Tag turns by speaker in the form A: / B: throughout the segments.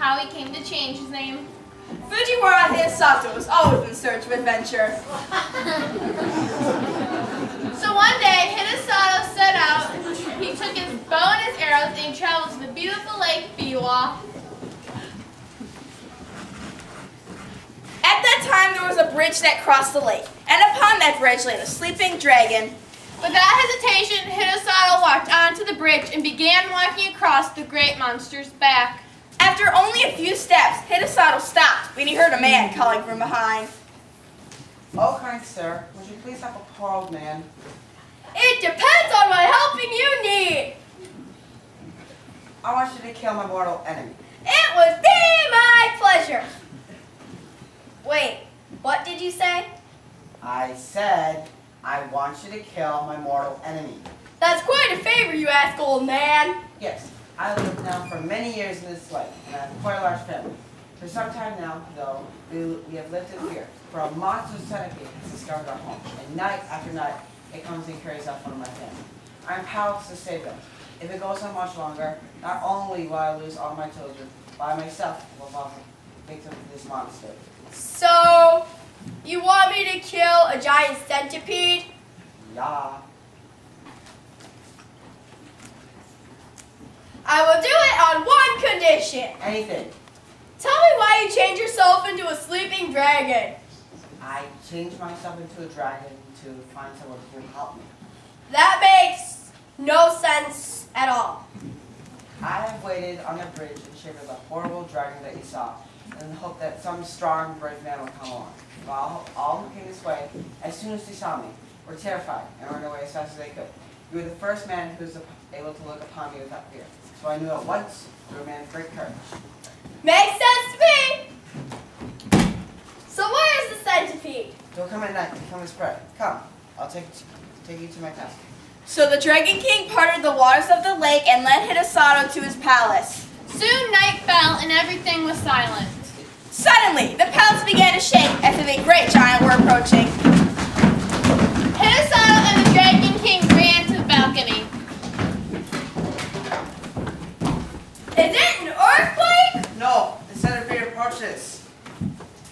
A: how he came to change his name.
B: Fujiwara Hidesato was always in search of adventure.
A: So one day, Hidesato set out. He took his bow and his arrows and he traveled to the beautiful lake Biwa.
B: At that time, there was a bridge that crossed the lake, and upon that bridge lay the sleeping dragon.
A: Without hesitation, Hidesato walked onto the bridge and began walking across the great monster's back.
B: After only a few steps, Hidesato stopped when he heard a man calling from behind.
C: Oh, kind sir, would you please help a poor old man?
B: It depends on what helping you need.
C: I want you to kill my mortal enemy.
B: It would be my pleasure. Wait, what did you say?
C: I said, I want you to kill my mortal enemy.
B: That's quite a favor you ask, old man.
C: Yes, I lived now for many years in this life, and I have quite a large family. For some time now, though, we have lived in fear, for a monster centipede has discovered our home, and night after night, it comes and carries off one of my family. I am powerless to save them. If it goes on much longer, not only will I lose all my children, but I myself will fall victim to this monster.
B: So, you want me to kill a giant centipede?
C: Yeah.
B: I will do it on one condition.
C: Anything.
B: Tell me why you changed yourself into a sleeping dragon.
C: I changed myself into a dragon to find someone who can help me.
B: That makes no sense at all.
C: I have waited on the bridge in shape of the horrible dragon that you saw, in the hope that some strong, brave man would come along. While all who came this way, as soon as they saw me, were terrified and ran away as fast as they could. You were the first man who was able to look upon me without fear. So I knew at once you were a man of great courage.
B: Makes sense to me. So where is the centipede?
C: Don't come at night, come and spread. Come, I'll take you to my castle.
B: So the Dragon King parted the waters of the lake and led Hidesato to his palace.
A: Soon night fell and everything was silent.
B: Suddenly, the palace began to shake as if a great giant were approaching.
A: Hidesato and the Dragon King ran to the balcony.
B: Is it an earthquake?
C: No, the centipede approaches.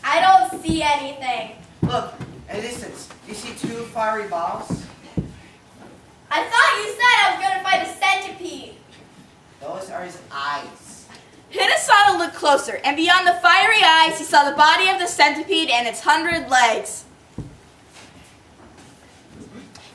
B: I don't see anything.
C: Look, in the distance, do you see two fiery balls?
B: I thought you said I was going to fight a centipede.
C: Those are his eyes.
B: Hidesato looked closer, and beyond the fiery eyes, he saw the body of the centipede and its 100 legs.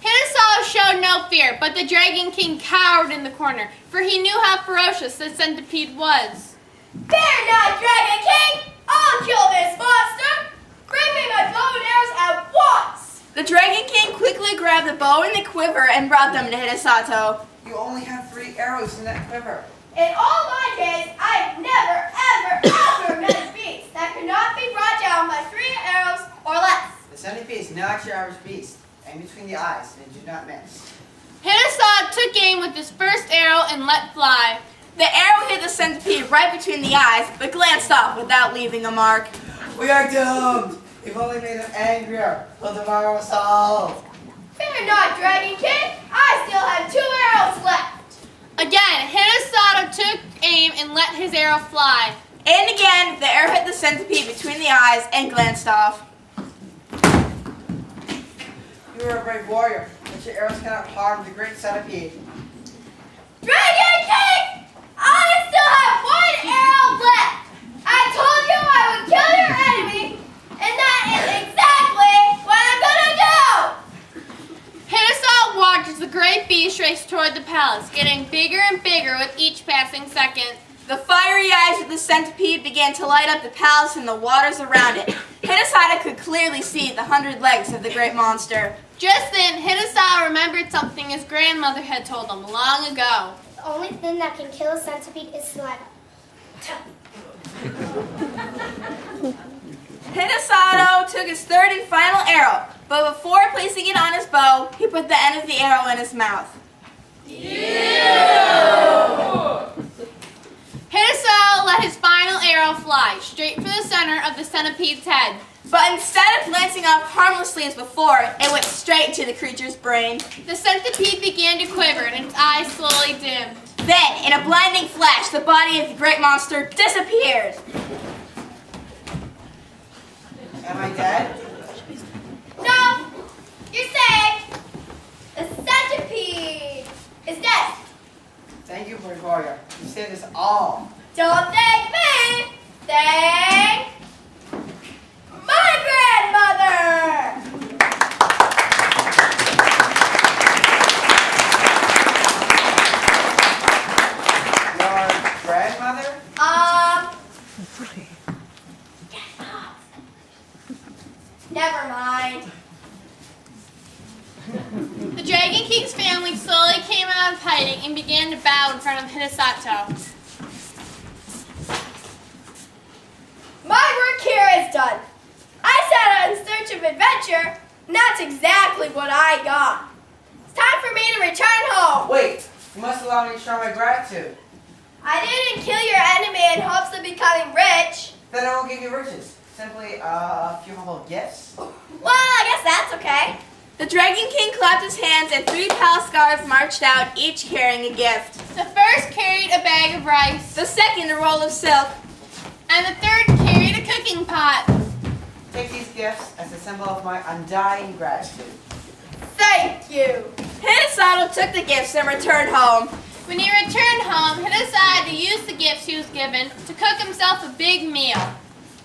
A: Hidesato showed no fear, but the Dragon King cowered in the corner, for he knew how ferocious the centipede was.
B: Fear not, Dragon King! I'll kill this monster! Bring me my bow and arrows at once! The Dragon King quickly grabbed the bow and the quiver and brought them to Hidesato.
C: You only have 3 arrows in that quiver.
B: In all my days, I've never, ever, ever met a beast that could not be brought down by 3 arrows or less.
C: The centipede is not your average beast. Aim between the eyes and do not miss.
A: Hidesato took aim with his first arrow and let fly.
B: The arrow hit the centipede right between the eyes, but glanced off without leaving a mark.
C: We are doomed. We've only made him angrier. He'll devour us all.
B: Fear not, Dragon King. I still have 2 arrows left.
A: Again, Hidesato took aim and let his arrow fly.
B: And again, the arrow hit the centipede between the eyes and glanced off.
C: You are a brave warrior, but your arrows cannot harm the great centipede.
B: Dragon King! I still have 1 arrow left. I told you I would kill your enemy, and that is exactly what I'm gonna do!
A: Hidesato watched as the great beast raced toward the palace, getting bigger and bigger with each passing second.
B: The fiery eyes of the centipede began to light up the palace and the waters around it. Hidesato could clearly see the 100 legs of the great monster.
A: Just then, Hidesato remembered something his grandmother had told him long ago.
D: The only thing that can kill a centipede is saliva.
B: Hidesato took his 3rd and final arrow, but before placing it on his bow, he put the end of the arrow in his mouth.
A: Hidesato let his final arrow fly straight for the center of the centipede's head.
B: But instead of glancing off harmlessly as before, it went straight into the creature's brain.
A: The centipede began to quiver and its eyes slowly dimmed.
E: Then, in a blinding flash, the body of the great monster disappeared.
C: Am I dead?
B: No, you're safe. The centipede is dead.
C: Thank you, Victoria. You saved us all.
B: Don't thank me. Thank my grandmother.
C: Your grandmother?
B: Never mind.
A: The Dragon King's family slowly came out of hiding and began to bow in front of Hidesato.
B: My work here is done. I set out in search of adventure, and that's exactly what I got. It's time for me to return home.
C: Wait, you must allow me to show my gratitude.
B: I didn't kill your enemy in hopes of becoming rich.
C: Then I won't give you riches. Simply a few humble gifts.
B: Well, I guess that's okay.
E: The Dragon King clapped his hands and 3 palace guards marched out, each carrying a gift.
A: The first carried a bag of rice,
E: The second, a roll of silk.
A: and the third carried a cooking pot.
C: Take these gifts as a symbol of my undying gratitude.
B: Thank you.
E: Hidesato took the gifts and returned home.
A: When he returned home, he decided to use the gifts he was given to cook himself a big meal.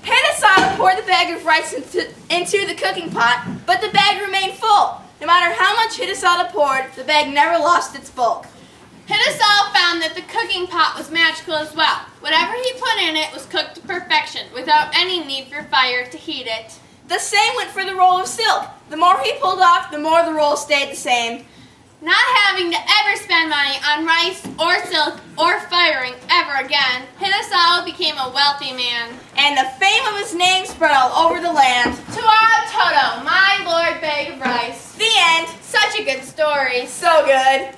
E: Hidesato poured the bag of rice into the cooking pot, but the bag remained full. No matter how much Hidesato poured, the bag never lost its bulk.
A: Hidesato found that the cooking pot was magical as well. Whatever he put in it was cooked to perfection, without any need for fire to heat it.
E: The same went for the roll of silk. The more he pulled off, the more the roll stayed the same.
A: Not having to ever spend money on rice or silk or firing ever again, Hidesato became a wealthy man.
E: And the fame of his name spread all over the land.
A: Tuara Toto, my lord bag of rice.
E: The end.
A: Such a good story.
E: So good.